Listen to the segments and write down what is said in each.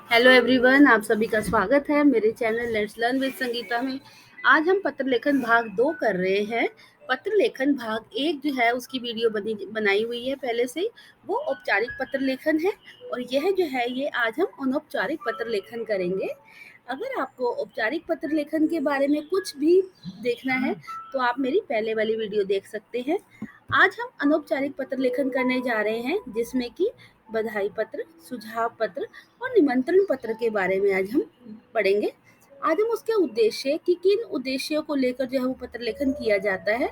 Hello everyone, आप सभी का स्वागत है मेरे channel let's learn with Sangeeta में। आज हम पत्र लेखन भाग 2 कर रहे हैं। पत्र लेखन भाग 1 जो है उसकी वीडियो बनाई हुई है पहले से। वो औपचारिक पत्र लेखन है और यह जो है ये आज हम अनौपचारिक पत्र लेखन करेंगे। अगर आपको औपचारिक पत्र लेखन के बारे में कुछ भी देखना है तो आप मेरी पहले वाली वीडियो देख सकते हैं। आज हम अनौपचारिक पत्र लेखन करने जा रहे हैं जिसमें कि बधाई पत्र, सुझाव पत्र और निमंत्रण पत्र के बारे में आज हम पढ़ेंगे। आज हम उसके उद्देश्य कि किन उद्देश्यों को लेकर जो है वो पत्र लेखन किया जाता है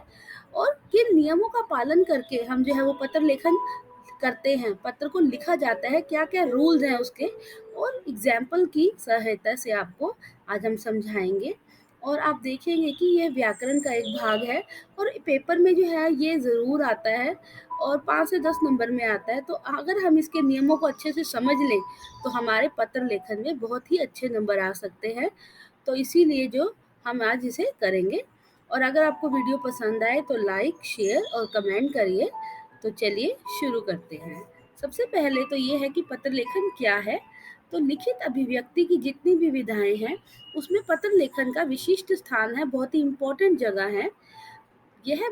और किन नियमों का पालन करके हम जो है वो पत्र लेखन करते हैं, पत्र को लिखा जाता है, क्या क्या रूल्स हैं उसके और एग्जाम्पल की सहायता से आपको आज हम समझाएंगे। और आप देखेंगे कि यह व्याकरण का एक भाग है और पेपर में जो है ये ज़रूर आता है और 5 से 10 नंबर में आता है। तो अगर हम इसके नियमों को अच्छे से समझ लें तो हमारे पत्र लेखन में बहुत ही अच्छे नंबर आ सकते हैं। तो इसीलिए जो हम आज इसे करेंगे। और अगर आपको वीडियो पसंद आए तो लाइक, शेयर और कमेंट करिए। तो चलिए शुरू करते हैं। सबसे पहले तो ये है कि पत्र लेखन क्या है। तो लिखित अभिव्यक्ति की जितनी भी विधाएं हैं उसमें पत्र लेखन का विशिष्ट स्थान है, बहुत ही इम्पोर्टेंट जगह है। यह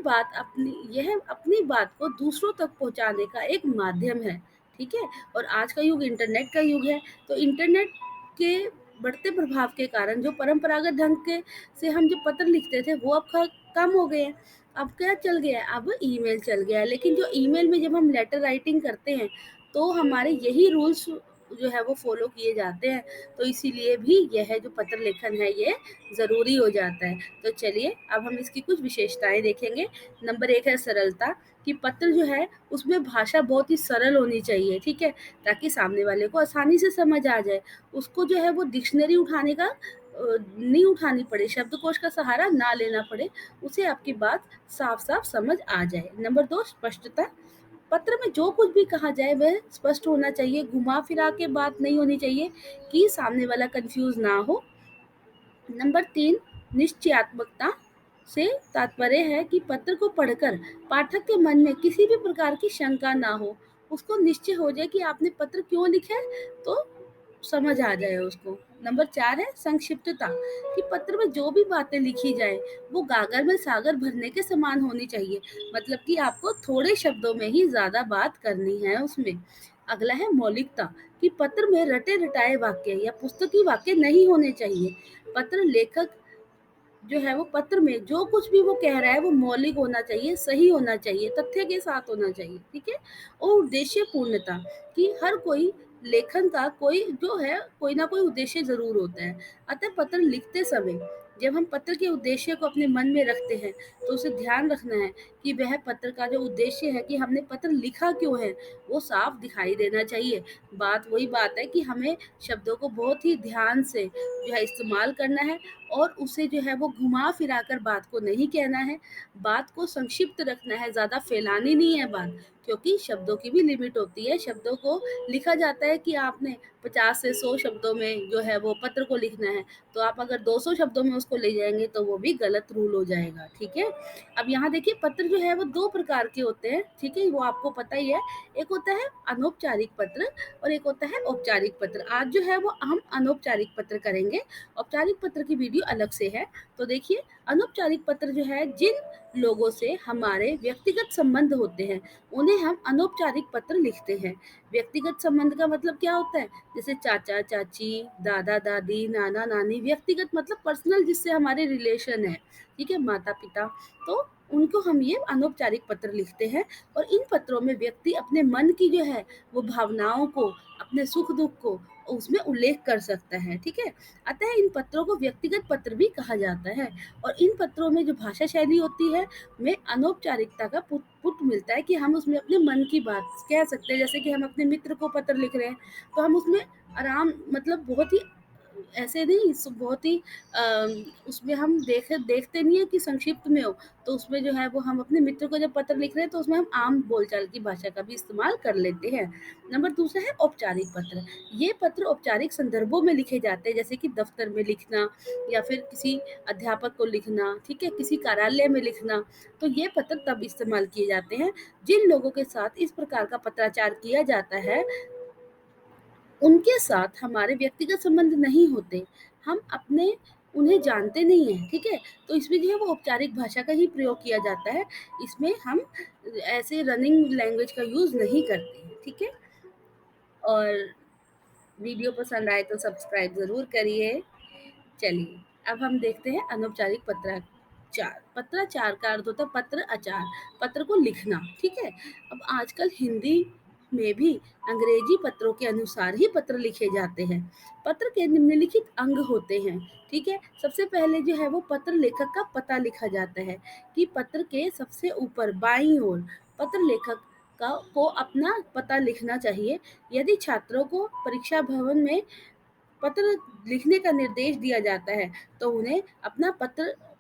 अपनी बात को दूसरों तक पहुंचाने का एक माध्यम है। ठीक है। और आज का युग इंटरनेट का युग है। तो इंटरनेट के बढ़ते प्रभाव के कारण जो परंपरागत ढंग के से हम जो पत्र लिखते थे वो अब कम हो गए हैं। अब क्या चल गया है, अब ईमेल चल गया है। लेकिन जो ईमेल में जब हम लेटर राइटिंग करते हैं तो हमारे यही रूल्स जो है वो फॉलो किए जाते हैं। तो इसीलिए भी यह जो पत्र लेखन है ये ज़रूरी हो जाता है। तो चलिए अब हम इसकी कुछ विशेषताएं देखेंगे। नंबर 1 है सरलता। कि पत्र जो है उसमें भाषा बहुत ही सरल होनी चाहिए। ठीक है। ताकि सामने वाले को आसानी से समझ आ जाए। उसको जो है वो डिक्शनरी उठाने का नहीं उठानी पड़े, शब्दकोश का सहारा ना लेना पड़े, उसे आपकी बात साफ साफ समझ आ जाए। नंबर 2 स्पष्टता। पत्र में जो कुछ भी कहा जाए वह स्पष्ट होना चाहिए, घुमा फिरा के बात नहीं होनी चाहिए कि सामने वाला कंफ्यूज ना हो। नंबर 3 निश्चयात्मकता से तात्पर्य है कि पत्र को पढ़कर पाठक के मन में किसी भी प्रकार की शंका ना हो, उसको निश्चय हो जाए कि आपने पत्र क्यों लिखा है, तो समझ आ जाए उसको। नंबर 4 है संक्षिप्तता। कि पत्र में जो भी बातें लिखी जाए वो गागर में सागर भरने के समान होनी चाहिए। मतलब कि आपको थोड़े शब्दों में ही ज्यादा बात करनी है उसमें। अगला है मौलिकता। कि पत्र में रटे रटाए वाक्य या पुस्तकी वाक्य नहीं होने चाहिए। पत्र लेखक जो है वो पत्र में जो कुछ भी वो कह रहा है वो मौलिक होना चाहिए, सही होना चाहिए, तथ्य के साथ होना चाहिए। ठीक है। और उद्देश्य पूर्णता। कि हर कोई लेखन का कोई जो है कोई ना कोई उद्देश्य जरूर होता है। अतः पत्र लिखते समय जब हम पत्र के उद्देश्य को अपने मन में रखते हैं तो उसे ध्यान रखना है कि वह पत्र का जो उद्देश्य है कि हमने पत्र लिखा क्यों है वो साफ दिखाई देना चाहिए। वही बात है कि हमें शब्दों को बहुत ही ध्यान से जो है इस्तेमाल करना है और उसे जो है वो घुमा फिरा कर बात को नहीं कहना है। बात को संक्षिप्त रखना है, ज़्यादा फैलानी नहीं है बात, क्योंकि शब्दों की भी लिमिट होती है। शब्दों को लिखा जाता है कि आपने 50 से 100 शब्दों में जो है वो पत्र को लिखना है। तो आप अगर 200 शब्दों में उसको ले जाएंगे तो वो भी गलत रूल हो जाएगा। ठीक है। अब यहाँ देखिए पत्र जो है वो 2 प्रकार के होते हैं। ठीक है, वो आपको पता ही है। एक होता है अनौपचारिक पत्र और एक होता है औपचारिक पत्र। आज जो है वो हम अनौपचारिक पत्र करेंगे। औपचारिक पत्र की वीडियो अलग से है। तो देखिए अनौपचारिक पत्र जो है जिन लोगों से हमारे व्यक्तिगत संबंध होते हैं उन्हें हम अनौपचारिक पत्र लिखते हैं। व्यक्तिगत संबंध का मतलब क्या होता है? जैसे चाचा चाची, दादा दादी, नाना नानी, व्यक्तिगत मतलब पर्सनल, जिससे हमारे रिलेशन है। ठीक है, माता पिता। तो उनको हम ये अनौपचारिक पत्र लिखते हैं और इन पत्रों में व्यक्ति अपने मन की जो है वो भावनाओं को, अपने सुख दुख को उसमें उल्लेख कर सकता है। ठीक है। अतः इन पत्रों को व्यक्तिगत पत्र भी कहा जाता है। और इन पत्रों में जो भाषा शैली होती है में अनौपचारिकता का पुट मिलता है कि हम उसमें अपने मन की बात कह सकते हैं। जैसे कि हम अपने मित्र को पत्र लिख रहे हैं तो हम उसमें आराम मतलब बहुत ही ऐसे नहीं, बहुत ही उसमें हम देखते नहीं है कि संक्षिप्त में हो। तो उसमें जो है वो हम अपने मित्र को जब पत्र लिख रहे हैं तो उसमें हम आम बोलचाल की भाषा का भी इस्तेमाल कर लेते हैं। नंबर दूसरा है औपचारिक पत्र। ये पत्र औपचारिक संदर्भों में लिखे जाते हैं, जैसे कि दफ्तर में लिखना या फिर किसी अध्यापक को लिखना। ठीक है, किसी कार्यालय में लिखना। तो ये पत्र तब इस्तेमाल किए जाते हैं जिन लोगों के साथ इस प्रकार का पत्राचार किया जाता है उनके साथ हमारे व्यक्तिगत संबंध नहीं होते, हम अपने उन्हें जानते नहीं हैं, ठीक है? तो इसमें जो है वो औपचारिक भाषा का ही प्रयोग किया जाता है, इसमें हम ऐसे रनिंग लैंग्वेज का यूज़ नहीं करते हैं, ठीक है? और वीडियो पसंद आए तो सब्सक्राइब ज़रूर करिए। चलिए, अब हम देखते हैं अनौपचारिक पत्राचार। पत्राचार का अर्थ होता है पत्र आचार, पत्र को लिखना, ठीक है? अब आजकल हिंदी में भी अंग्रेजी पत्रों के अनुसार ही पत्र लिखे जाते हैं। पत्र के निम्नलिखित अंग होते हैं, ठीक है? सबसे पहले जो है वो पत्र लेखक का पता लिखा जाता है कि पत्र के सबसे ऊपर बाईं ओर पत्र लेखक का को अपना पता लिखना चाहिए। यदि छात्रों को परीक्षा भवन में पत्र लिखने का निर्देश दिया जाता है तो उन्हें अपना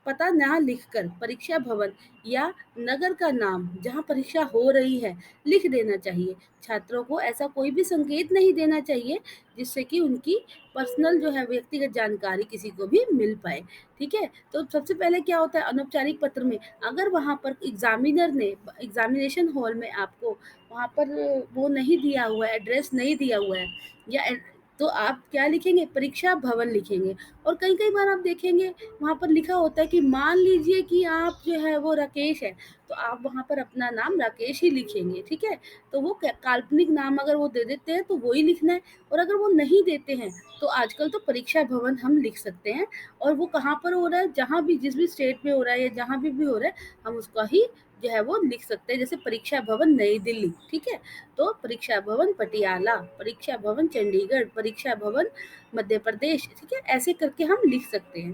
पता ना लिखकर परीक्षा भवन या नगर का नाम जहाँ परीक्षा हो रही है लिख देना चाहिए। छात्रों को ऐसा कोई भी संकेत नहीं देना चाहिए जिससे कि उनकी पर्सनल जो है व्यक्तिगत जानकारी किसी को भी मिल पाए, ठीक है? तो सबसे पहले क्या होता है अनौपचारिक पत्र में, अगर वहाँ पर एग्जामिनर ने एग्जामिनेशन हॉल में आपको वहाँ पर वो नहीं दिया हुआ है, एड्रेस नहीं दिया हुआ है या तो आप क्या लिखेंगे? परीक्षा भवन लिखेंगे। और कई-कई बार आप देखेंगे वहाँ पर लिखा होता है कि मान लीजिए कि आप जो है वो राकेश है, तो आप वहाँ पर अपना नाम राकेश ही लिखेंगे, ठीक है? तो वो क काल्पनिक नाम अगर वो दे देते हैं तो वो ही लिखना है, और अगर वो नहीं देते हैं तो आजकल तो परीक्षा भवन हम लिख सकते हैं, और वो कहाँ पर हो रहा है, जहाँ भी जिस भी स्टेट में हो रहा है या जहाँ भी हो रहा है, हम उसका ही जो है वो लिख सकते हैं। जैसे परीक्षा भवन नई दिल्ली, ठीक है? तो परीक्षा भवन पटियाला, परीक्षा भवन चंडीगढ़, परीक्षा भवन मध्य प्रदेश, ठीक है? ऐसे करके हम लिख सकते हैं।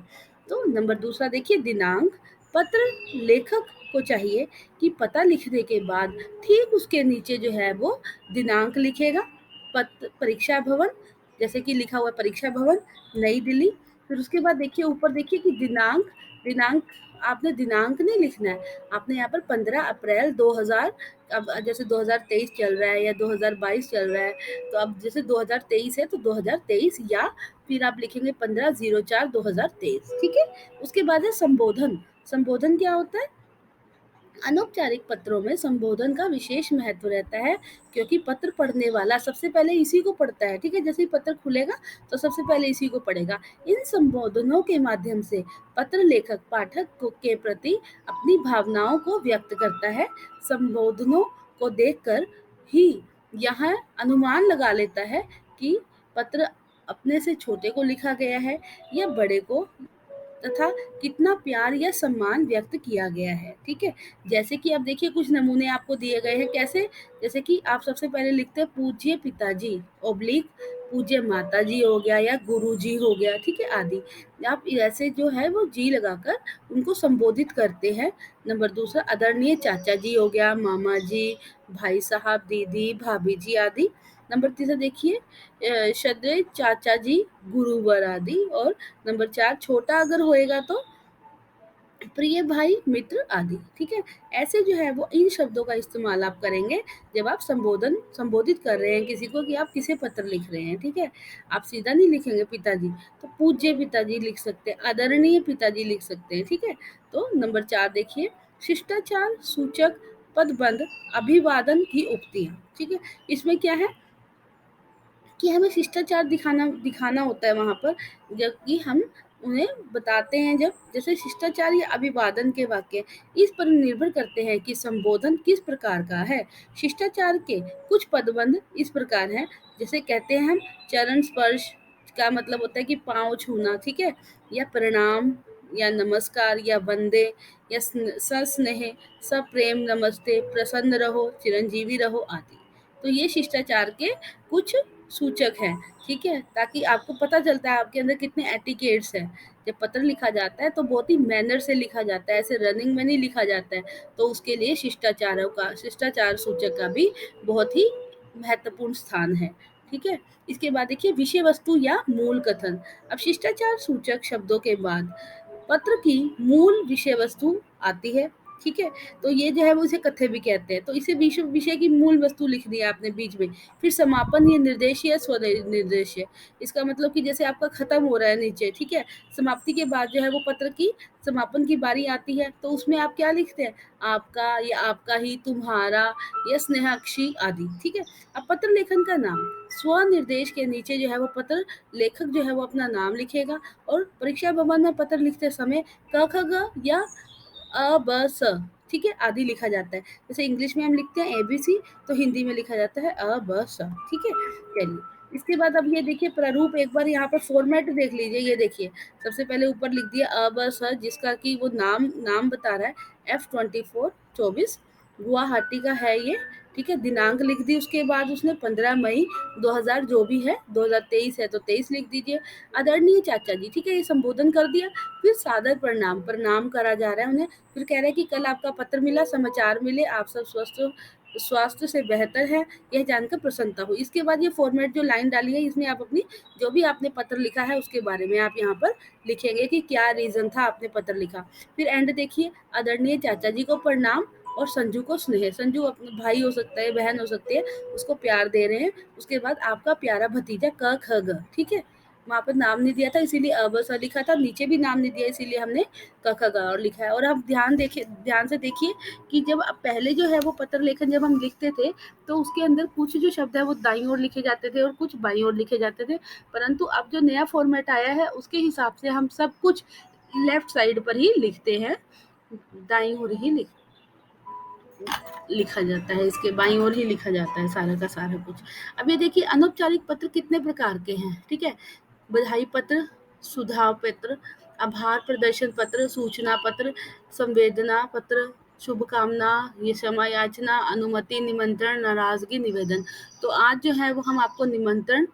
तो नंबर दूसरा देखिए दिनांक। पत्र लेखक को चाहिए कि पता लिखने के बाद ठीक उसके नीचे जो है वो दिनांक लिखेगा। परीक्षा भवन, जैसे कि लिखा हुआ है परीक्षा भवन नई दिल्ली। फिर उसके बाद देखिए ऊपर देखिए कि दिनांक, दिनांक आपने दिनांक नहीं लिखना है, आपने यहाँ पर 15 अप्रैल 2000, अब जैसे 2023 चल रहा है या 2022 चल रहा है, तो अब जैसे 2023 है तो 2023, या फिर आप लिखेंगे 15/04/2023, ठीक है? उसके बाद है संबोधन। संबोधन क्या होता है? अनौपचारिक पत्रों में संबोधन का विशेष महत्व रहता है, क्योंकि पत्र पढ़ने वाला सबसे पहले इसी को पढ़ता है, ठीक है? जैसे ही पत्र खुलेगा तो सबसे पहले इसी को पढ़ेगा। इन संबोधनों के माध्यम से पत्र लेखक पाठक के प्रति अपनी भावनाओं को व्यक्त करता है। संबोधनों को देखकर ही यह अनुमान लगा लेता है कि पत्र अपने से छोटे को लिखा गया है या बड़े को, तथा कितना प्यार या सम्मान व्यक्त किया गया है, ठीक है? जैसे कि अब देखिए कुछ नमूने आपको दिए गए हैं, कैसे? जैसे कि आप सबसे पहले लिखते हैं पूज्य पिताजी ऑब्लिक पूज्य माताजी हो गया या गुरुजी हो गया, ठीक है? आदि। आप ऐसे जो है वो जी लगाकर उनको संबोधित करते हैं। नंबर दूसरा आदरणीय चाचा जी हो गया, मामा जी, भाई साहब, दीदी, भाभी जी आदि। नंबर तीसरा देखिए श्रद्धेय चाचा जी, गुरुवर आदि। और नंबर 4 छोटा अगर होएगा तो प्रिय भाई, मित्र आदि, ठीक है? ऐसे जो है वो इन शब्दों का इस्तेमाल आप करेंगे जब आप संबोधित कर रहे हैं किसी को कि आप किसे पत्र लिख रहे हैं, ठीक है? आप सीधा नहीं लिखेंगे पिताजी, तो पूज्य पिताजी लिख सकते हैं, आदरणीय पिताजी लिख सकते हैं, ठीक है? तो नंबर 4 देखिए शिष्टाचार सूचक पदबंध अभिवादन की उक्तियाँ, ठीक है? इसमें क्या है कि हमें शिष्टाचार दिखाना होता है वहाँ पर, जबकि हम उन्हें बताते हैं जब, जैसे शिष्टाचार या अभिवादन के वाक्य इस पर निर्भर करते हैं कि संबोधन किस प्रकार का है। शिष्टाचार के कुछ पदबंध इस प्रकार हैं, जैसे कहते हैं हम चरण स्पर्श का मतलब होता है कि पाँव छूना, ठीक है? या प्रणाम या नमस्कार या वंदे या सस्नेह, सप्रेम नमस्ते, प्रसन्न रहो, चिरंजीवी रहो आदि। तो ये शिष्टाचार के कुछ सूचक हैं, ठीक है? ताकि आपको पता चलता है आपके अंदर कितने एटिकेट्स हैं। जब पत्र लिखा जाता है तो बहुत ही मैनर से लिखा जाता है, ऐसे रनिंग में नहीं लिखा जाता है। तो उसके लिए शिष्टाचार सूचक का भी बहुत ही महत्वपूर्ण स्थान है, ठीक है? इसके बाद देखिए विषय वस्तु या मूल कथन। अब शिष्टाचार सूचक शब्दों के बाद पत्र की मूल विषय वस्तु आती है। ठीक है? तो ये जो है वो इसे कथ्य भी कहते हैं। तो इसे विषय विषय की मूल वस्तु लिख दी आपने बीच में। फिर समापन ये निर्देश या निर्देश है। इसका मतलब कि जैसे आपका खत्म हो रहा है नीचे, ठीक है? समाप्ति के बाद जो है वो पत्र की समापन की बारी आती है, तो उसमें आप क्या लिखते हैं? आपका या आपका ही, तुम्हारा या स्नेहाक्षी आदि, ठीक है? अब पत्र लेखन का नाम, स्वनिर्देश के नीचे जो है वो पत्र लेखक जो है वो अपना नाम लिखेगा और परीक्षा भवन में पत्र लिखते समय क, ख, ग या अ, ब, स, ठीक है, आदि लिखा जाता है। जैसे इंग्लिश में हम लिखते हैं एबीसी, तो हिंदी में लिखा जाता है अ, ब, स, ठीक है? चलिए, इसके बाद अब ये देखिए प्रारूप, एक बार यहाँ पर फॉर्मेट देख लीजिए, ये देखिए, सबसे पहले ऊपर लिख दिया अ, ब, स, जिसका कि वो नाम नाम बता रहा है F24 24 गुवाहाटी का है ये, ठीक है? दिनांक लिख दी उसके बाद उसने 15 मई 2000 जो भी है, 2023 है तो 23 लिख दीजिए। आदरणीय चाचा जी, ठीक है? ये संबोधन कर दिया। फिर सादर प्रणाम, प्रणाम करा जा रहा है उन्हें। फिर कह रहा है कि कल आपका पत्र मिला, समाचार मिले, आप सब स्वस्थ स्वास्थ्य से बेहतर है, यह जानकर प्रसन्नता हुई। इसके बाद ये फॉर्मेट जो लाइन डाली है, इसमें आप अपनी जो भी आपने पत्र लिखा है उसके बारे में आप यहाँ पर लिखेंगे कि क्या रीज़न था आपने पत्र लिखा। फिर एंड देखिए, आदरणीय चाचा जी को प्रणाम और संजू को स्नेह। संजू अपना भाई हो सकता है, बहन हो सकती है, उसको प्यार दे रहे हैं। उसके बाद आपका प्यारा भतीजा क, ख, ग, ठीक है? वहाँ पर नाम नहीं दिया था इसीलिए अ, ब, स लिखा था, नीचे भी नाम नहीं दिया इसीलिए हमने क, ख, ग और लिखा है। और आप ध्यान से देखिए कि जब अब पहले जो है वो पत्र लेखन जब हम लिखते थे, तो उसके अंदर कुछ जो शब्द है वो दाईं ओर लिखे जाते थे और कुछ बाईं ओर लिखे जाते थे। परंतु अब जो नया फॉर्मेट आया है उसके हिसाब से हम सब कुछ लेफ्ट साइड पर ही लिखते हैं, दाईं ओर ही लिखा जाता है, इसके बाईं ओर ही लिखा जाता है सारा का सारा कुछ। अब ये देखिए अनौपचारिक पत्र कितने प्रकार के हैं, ठीक है? बधाई पत्र, सुझाव पत्र, आभार प्रदर्शन पत्र, सूचना पत्र, संवेदना पत्र, शुभकामना, ये क्षमा याचना, अनुमति, निमंत्रण, नाराजगी, निवेदन। तो आज जो है वो हम आपको निमंत्रण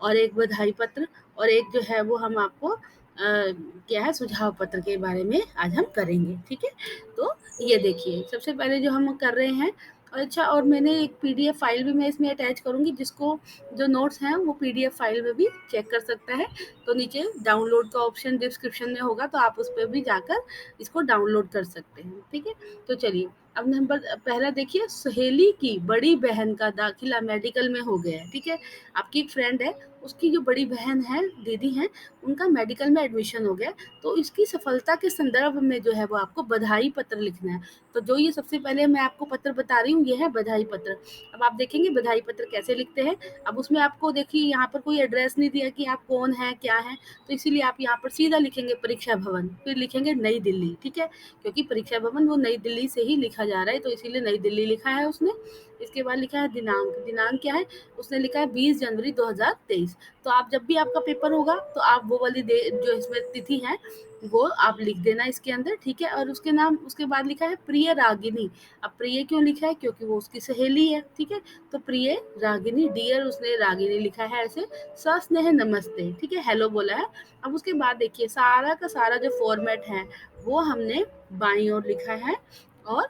और एक बधाई पत्र और एक जो है वो हम आपको क्या है सुझाव पत्र के बारे में आज हम करेंगे, ठीक है? तो ये देखिए सबसे पहले जो हम कर रहे हैं, अच्छा, और मैंने एक पीडीएफ फाइल भी मैं इसमें अटैच करूँगी, जिसको जो नोट्स हैं वो पीडीएफ फाइल में भी चेक कर सकता है। तो नीचे डाउनलोड का ऑप्शन डिस्क्रिप्शन में होगा, तो आप उस पर भी जाकर इसको डाउनलोड कर सकते हैं, ठीक है? तो चलिए, अब नंबर पहला देखिए, सहेली की बड़ी बहन का दाखिला मेडिकल में हो गया है, ठीक है? आपकी एक फ्रेंड है, उसकी जो बड़ी बहन है, दीदी हैं, उनका मेडिकल में एडमिशन हो गया। तो इसकी सफलता के संदर्भ में जो है वो आपको बधाई पत्र लिखना है। तो जो ये सबसे पहले मैं आपको पत्र बता रही हूँ, ये है बधाई पत्र। अब आप देखेंगे बधाई पत्र कैसे लिखते हैं। अब उसमें आपको देखिए यहाँ पर कोई एड्रेस नहीं दिया कि आप कौन हैं, क्या हैं, तो इसीलिए आप यहाँ पर सीधा लिखेंगे परीक्षा भवन, फिर लिखेंगे नई दिल्ली, ठीक है? क्योंकि परीक्षा भवन वो नई दिल्ली से ही लिखा जा रहा है, तो इसीलिए नई दिल्ली लिखा है उसने। इसके बाद लिखा है दिनांक, दिनांक क्या है? उसने लिखा है 20 जनवरी 2023। तो आप जब भी आपका पेपर होगा तो आप वो वाली जो इसमें तिथि है वो आप लिख देना इसके अंदर, ठीक है? और उसके नाम, उसके बाद लिखा है प्रिय रागिनी। अब प्रिय क्यों लिखा है? क्योंकि वो उसकी सहेली है, ठीक है? तो प्रिय रागिनी, डियर उसने रागिनी लिखा है ऐसे, सस्नेह नमस्ते, ठीक है? हेलो बोला है। अब उसके बाद देखिए सारा का सारा जो फॉर्मेट है वो हमने बाईं ओर लिखा है, और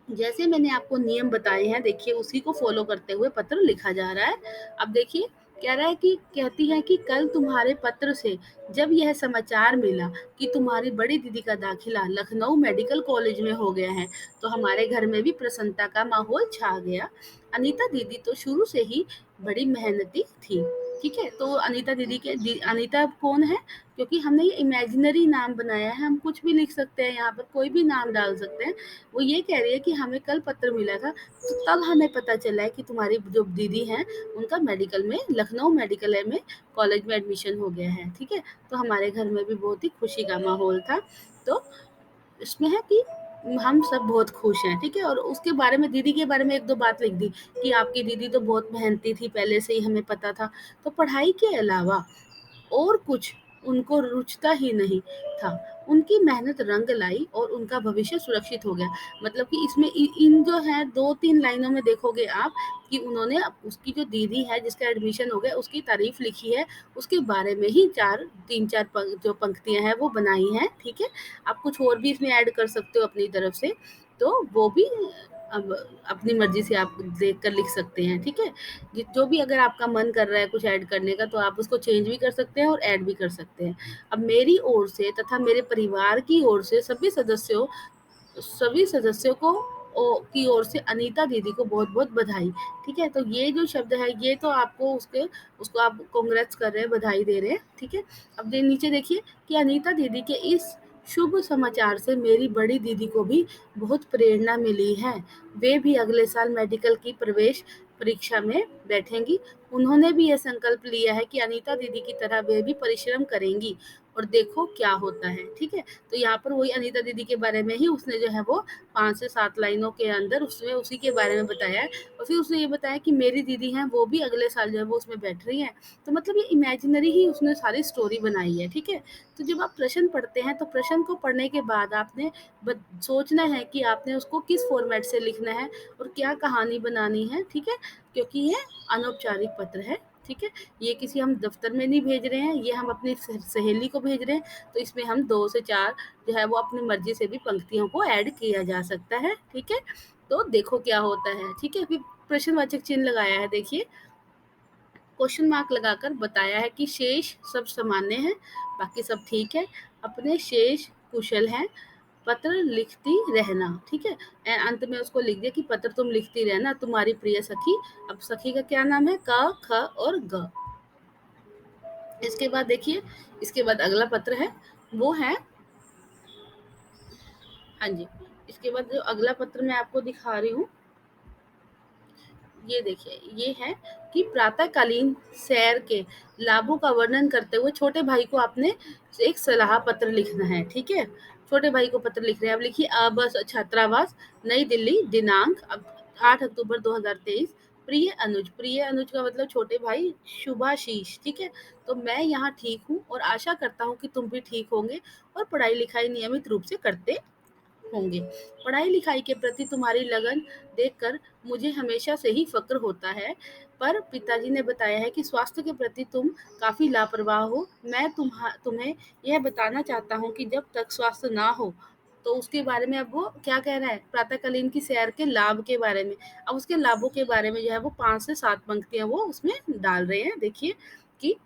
जैसे मैंने आपको नियम बताए हैं देखिए उसी को फॉलो करते हुए पत्र लिखा जा रहा है। अब देखिए कह रहा है कि कहती है कि कल तुम्हारे पत्र से जब यह समाचार मिला कि तुम्हारी बड़ी दीदी का दाखिला लखनऊ मेडिकल कॉलेज में हो गया है, तो हमारे घर में भी प्रसन्नता का माहौल छा गया। अनीता दीदी तो शुरू से ही बड़ी मेहनती थी, ठीक है? तो अनीता दीदी के अनीता कौन है? क्योंकि हमने ये इमेजिनरी नाम बनाया है, हम कुछ भी लिख सकते हैं, यहाँ पर कोई भी नाम डाल सकते हैं। वो ये कह रही है कि हमें कल पत्र मिला था, तो तब हमें पता चला है कि तुम्हारी जो दीदी हैं उनका मेडिकल में, लखनऊ मेडिकल में कॉलेज में एडमिशन हो गया है, ठीक है? तो हमारे घर में भी बहुत ही खुशी का माहौल था। तो इसमें है कि हम सब बहुत खुश हैं, ठीक है? और उसके बारे में, दीदी के बारे में एक दो बात लिख दी कि आपकी दीदी तो बहुत मेहनती थी, पहले से ही हमें पता था। तो पढ़ाई के अलावा और कुछ उनको रुचता ही नहीं था। उनकी मेहनत रंग लाई और उनका भविष्य सुरक्षित हो गया। मतलब कि इसमें इन जो है 2-3 लाइनों में देखोगे आप कि उन्होंने उसकी जो दीदी है जिसका एडमिशन हो गया उसकी तारीफ लिखी है, उसके बारे में ही 3-4 जो पंक्तियां हैं वो बनाई हैं, ठीक है? आप कुछ और भी इसमें ऐड कर सकते हो अपनी तरफ से, तो वो भी अब अपनी मर्जी से आप देख कर लिख सकते हैं, ठीक है? जो भी अगर आपका मन कर रहा है कुछ ऐड करने का तो आप उसको चेंज भी कर सकते हैं और ऐड भी कर सकते हैं। अब मेरी ओर से तथा मेरे परिवार की ओर से सभी सदस्यों सभी सदस्यों को की ओर से अनीता दीदी को बहुत-बहुत बधाई। ठीक है? तो ये जो शब्द है ये तो आपको उसको आप कांग्रेट्स कर रहे हैं, बधाई दे रहे हैं। ठीक है? अब नीचे देखिए कि अनीता दीदी के इस शुभ समाचार से मेरी बड़ी दीदी को भी बहुत प्रेरणा मिली है। वे भी अगले साल मेडिकल की प्रवेश परीक्षा में बैठेंगी। उन्होंने भी यह संकल्प लिया है कि अनीता दीदी की तरह वे भी परिश्रम करेंगी और देखो क्या होता है। ठीक है? तो यहाँ पर वही अनीता दीदी के बारे में ही उसने जो है वो 5 से 7 लाइनों के अंदर उसमें उसी के बारे में बताया है और फिर उसने ये बताया कि मेरी दीदी हैं वो भी अगले साल जो है वो उसमें बैठ रही हैं। तो मतलब ये इमेजिनरी ही उसने सारी स्टोरी बनाई है। ठीक है? तो जब आप प्रश्न पढ़ते हैं तो प्रश्न को पढ़ने के बाद आपने सोचना है कि आपने उसको किस फॉर्मेट से लिखना है और क्या कहानी बनानी है। ठीक है? क्योंकि ये अनौपचारिक पत्र है। ठीक है? ये किसी हम दफ्तर में नहीं भेज रहे हैं, ये हम अपनी सहेली को भेज रहे हैं। तो इसमें हम 2 से 4 जो है वो अपनी मर्जी से भी पंक्तियों को ऐड किया जा सकता है। ठीक है? तो देखो क्या होता है। ठीक है? फिर प्रश्नवाचक चिन्ह लगाया है देखिए, क्वेश्चन मार्क लगाकर बताया है कि शेष सब सामान्य है, बाकी सब ठीक है, अपने शेष कुशल हैं, पत्र लिखती रहना। ठीक है? अंत में उसको लिख दिया कि पत्र तुम लिखती रहना, तुम्हारी प्रिय सखी। अब सखी का क्या नाम है? क, ख और ग। इसके बाद देखिए, इसके बाद अगला पत्र है वो है, हाँ जी, इसके बाद जो अगला पत्र मैं आपको दिखा रही हूँ, ये देखिए, ये है कि प्रातःकालीन सैर के लाभों का वर्णन करते हुए छोटे भाई को आपने एक सलाह पत्र लिखना है। ठीक है? छोटे भाई को पत्र लिख रहे हैं। अब लिखिए, बस छात्रावास, नई दिल्ली, दिनांक 8 अक्टूबर 2023। प्रिय अनुज। प्रिय अनुज का मतलब छोटे भाई शुभाशीष। ठीक है? तो मैं यहाँ ठीक हूँ और आशा करता हूँ कि तुम भी ठीक होंगे और पढ़ाई लिखाई नियमित रूप से करते होंगे। पढ़ाई लिखाई के प्रति तुम्हारी लगन देखकर मुझे हमेशा से ही फक्र होता है, पर पिताजी ने बताया है कि स्वास्थ्य के प्रति तुम काफी लापरवाह हो। मैं तुम्हें यह बताना चाहता हूँ कि जब तक स्वास्थ्य ना हो, तो उसके बारे में अब वो क्या कह रहा है, प्रातःकालीन की सैर के लाभ के बारे में। अब उसके लाभों के बारे में जो है वो 5 से 7 पंक्तियां वो उसमें डाल रहे हैं। देखिए कि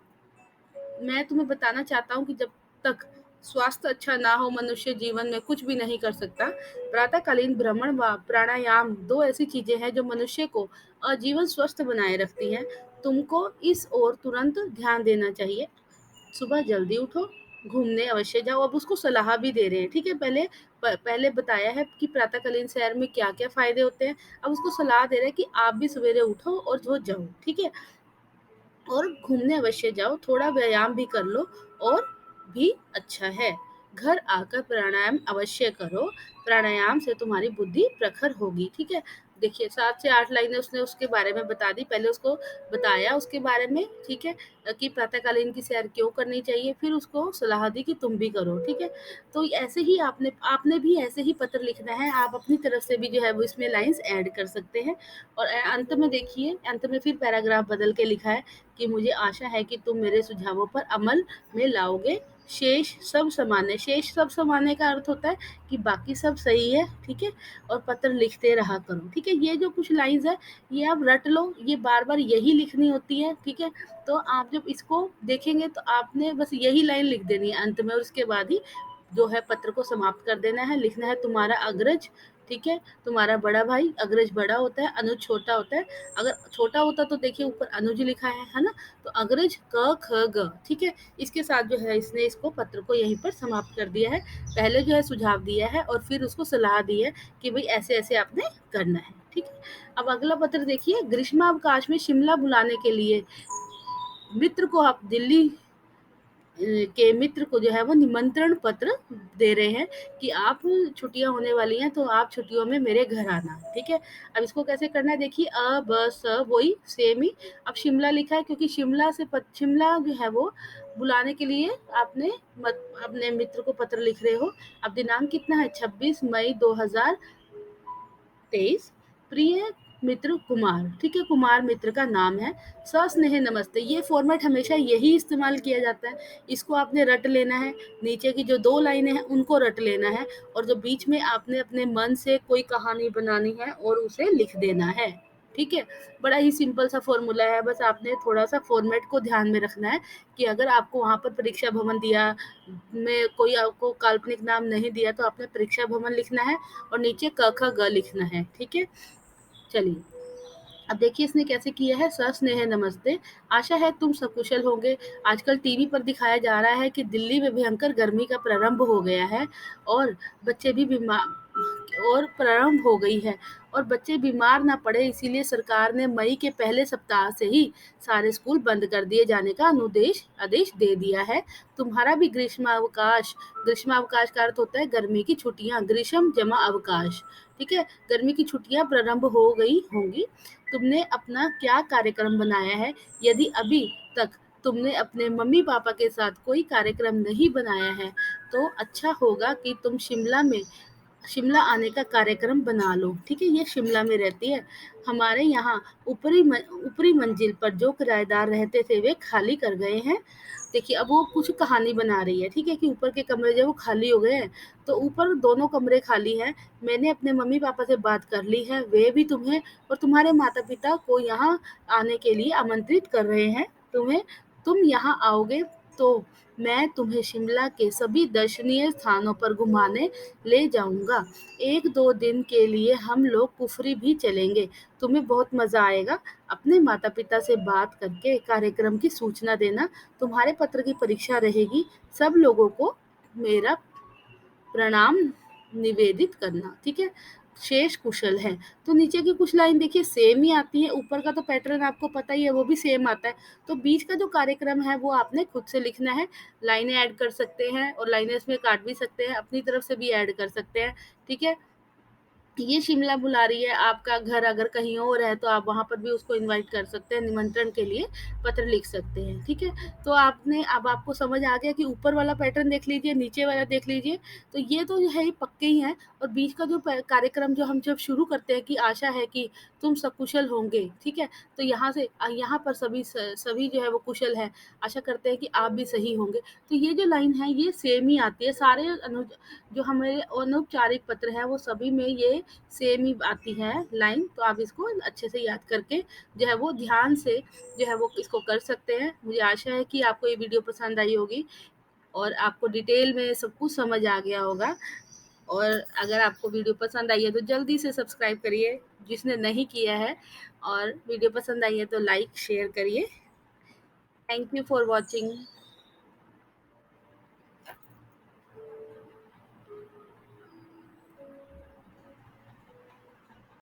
मैं तुम्हें बताना चाहता हूँ कि जब तक स्वास्थ्य अच्छा ना हो, मनुष्य जीवन में कुछ भी नहीं कर सकता। प्रातःकालीन भ्रमण व प्राणायाम 2 ऐसी चीजें हैं जो मनुष्य को आजीवन स्वस्थ बनाए रखती हैं। तुमको इस ओर तुरंत ध्यान देना चाहिए। सुबह जल्दी उठो, घूमने अवश्य जाओ। अब उसको सलाह भी दे रहे हैं। ठीक है? पहले बताया है कि प्रातःकालीन सैर में क्या-क्या फ़ायदे होते हैं। अब उसको सलाह दे रहे हैं कि आप भी सवेरे उठो और जो जाओ। ठीक है? और घूमने अवश्य जाओ, थोड़ा व्यायाम भी कर लो और भी अच्छा है। घर आकर प्राणायाम अवश्य करो, प्राणायाम से तुम्हारी बुद्धि प्रखर होगी। ठीक है? देखिए 7 से 8 लाइनें उसने उसके बारे में बता दी। पहले उसको बताया उसके बारे में। ठीक है? कि प्रातःकालीन की सैर क्यों करनी चाहिए, फिर उसको सलाह दी कि तुम भी करो। ठीक है? तो ऐसे ही आपने आपने भी ऐसे ही पत्र लिखना है। आप अपनी तरफ से भी जो है वो इसमें लाइन्स ऐड कर सकते हैं। और अंत में देखिए, अंत में फिर पैराग्राफ बदल के लिखा है कि मुझे आशा है कि तुम मेरे सुझावों पर अमल में लाओगे। शेष सब सामान्य। शेष सब सामान्य का अर्थ होता है कि बाकी सब सही है। ठीक है? और पत्र लिखते रहा करो। ठीक है? ये जो कुछ लाइन्स है ये आप रट लो, ये बार-बार यही लिखनी होती है। ठीक है? तो आप जब इसको देखेंगे तो आपने बस यही लाइन लिख देनी है अंत में और उसके बाद ही जो है पत्र को समाप्त कर देना है। लिखना है तुम्हारा अग्रज। ठीक है? तुम्हारा बड़ा भाई, अग्रज बड़ा होता है, अनुज छोटा होता है। अगर छोटा होता तो देखिए ऊपर अनुज लिखा है ना? तो अग्रज क, ख, ग। ठीक है? इसके साथ जो है इसने इसको पत्र को यहीं पर समाप्त कर दिया है। पहले जो है सुझाव दिया है और फिर उसको सलाह दी है कि भई ऐसे-ऐसे आपने करना है। ठीक है? अब अगला पत्र देखिए, ग्रीष्मावकाश में शिमला बुलाने के लिए मित्र को आप दिल्ली के मित्र को जो है वो निमंत्रण पत्र दे रहे हैं कि आप छुट्टियां होने वाली हैं तो आप छुट्टियों में मेरे घर आना। ठीक है? अब इसको कैसे करना है देखिए, ब स वही सेम ही। अब शिमला लिखा है क्योंकि शिमला जो है वो बुलाने के लिए आपने अपने मित्र को पत्र लिख रहे हो। अब दिनांक कितना है? 26 मई 2023। प्रिय मित्र कुमार। ठीक है? कुमार मित्र का नाम है। सस्नेह नमस्ते। ये फॉर्मेट हमेशा यही इस्तेमाल किया जाता है। इसको आपने रट लेना है। नीचे की जो 2 लाइनें हैं उनको रट लेना है और जो बीच में आपने अपने मन से कोई कहानी बनानी है और उसे लिख देना है। ठीक है? बड़ा ही सिंपल सा फ़ॉर्मूला है, बस आपने थोड़ा-सा फ़ॉर्मेट को ध्यान में रखना है कि अगर आपको वहाँ पर परीक्षा भवन दिया में कोई आपको काल्पनिक नाम नहीं दिया, तो आपने परीक्षा भवन लिखना है और नीचे क, ख, ग लिखना है, ठीक है? चलिए, अब देखिए इसने कैसे किया है। सस्नेह नमस्ते, आशा है तुम सकुशल होंगे। आजकल टीवी पर दिखाया जा रहा है कि दिल्ली में भयंकर गर्मी का प्रारंभ हो गया है और बच्चे भी बीमार और प्रारंभ हो गई है और बच्चे बीमार ना पड़े, इसीलिए सरकार ने मई के पहले सप्ताह से ही सारे स्कूल बंद कर दिए जाने का अनुदेश आदेश दे दिया है। तुम्हारा भी ग्रीष्मावकाश का अर्थ होता है गर्मी की छुट्टियां, ग्रीष्म जमा अवकाश, ठीक है? गर्मी की छुट्टियां प्रारंभ हो गई होंगी। तुमने अपना क्या कार्यक्रम बनाया है? यदि अभी तक तुमने अपने मम्मी पापा के साथ कोई कार्यक्रम नहीं बनाया है, तो अच्छा होगा कि तुम शिमला आने का कार्यक्रम बना लो, ठीक है? ये शिमला में रहती है। हमारे यहाँ ऊपरी मंजिल पर जो किराएदार रहते थे वे खाली कर गए हैं। देखिए अब वो कुछ कहानी बना रही है, ठीक है? कि ऊपर के कमरे जो वो खाली हो गए हैं, तो ऊपर दोनों कमरे खाली हैं। मैंने अपने मम्मी पापा से बात कर ली है, वे भी तुम्हें और तुम्हारे माता पिता को यहाँ आने के लिए आमंत्रित कर रहे हैं। तुम यहाँ आओगे तो मैं तुम्हें शिमला के सभी दर्शनीय स्थानों पर घुमाने ले जाऊंगा। 1-2 दिन के लिए हम लोग कुफरी भी चलेंगे, तुम्हें बहुत मज़ा आएगा। अपने माता पिता से बात करके कार्यक्रम की सूचना देना। तुम्हारे पत्र की परीक्षा रहेगी। सब लोगों को मेरा प्रणाम निवेदित करना, ठीक है? शेष कुशल है। तो नीचे की कुछ लाइन देखिए सेम ही आती है, ऊपर का तो पैटर्न आपको पता ही है, वो भी सेम आता है। तो बीच का जो कार्यक्रम है वो आपने खुद से लिखना है। लाइनें ऐड कर सकते हैं और लाइनें इसमें काट भी सकते हैं, अपनी तरफ से भी ऐड कर सकते हैं, ठीक है? ये शिमला बुला रही है, आपका घर अगर कहीं और है तो आप वहाँ पर भी उसको इनवाइट कर सकते हैं, निमंत्रण के लिए पत्र लिख सकते हैं, ठीक है? तो आपने अब आपको समझ आ गया कि ऊपर वाला पैटर्न देख लीजिए, नीचे वाला देख लीजिए, तो ये तो है ही पक्के ही हैं। और बीच का जो कार्यक्रम जो हम जब शुरू करते हैं कि आशा है कि तुम सकुशल होंगे, ठीक है? तो यहाँ से यहाँ पर सभी जो है वो कुशल है, आशा करते हैं कि आप भी सही होंगे। तो ये जो लाइन है ये सेम ही आती है, सारे जो हमारे अनौपचारिक पत्र हैं वो सभी में ये सेम ही आती है लाइन। तो आप इसको अच्छे से याद करके जो है वो ध्यान से जो है वो इसको कर सकते हैं। मुझे आशा है कि आपको ये वीडियो पसंद आई होगी और आपको डिटेल में सब कुछ समझ आ गया होगा। और अगर आपको वीडियो पसंद आई है तो जल्दी से सब्सक्राइब करिए जिसने नहीं किया है, और वीडियो पसंद आई है तो लाइक शेयर करिए। Thank you for watching.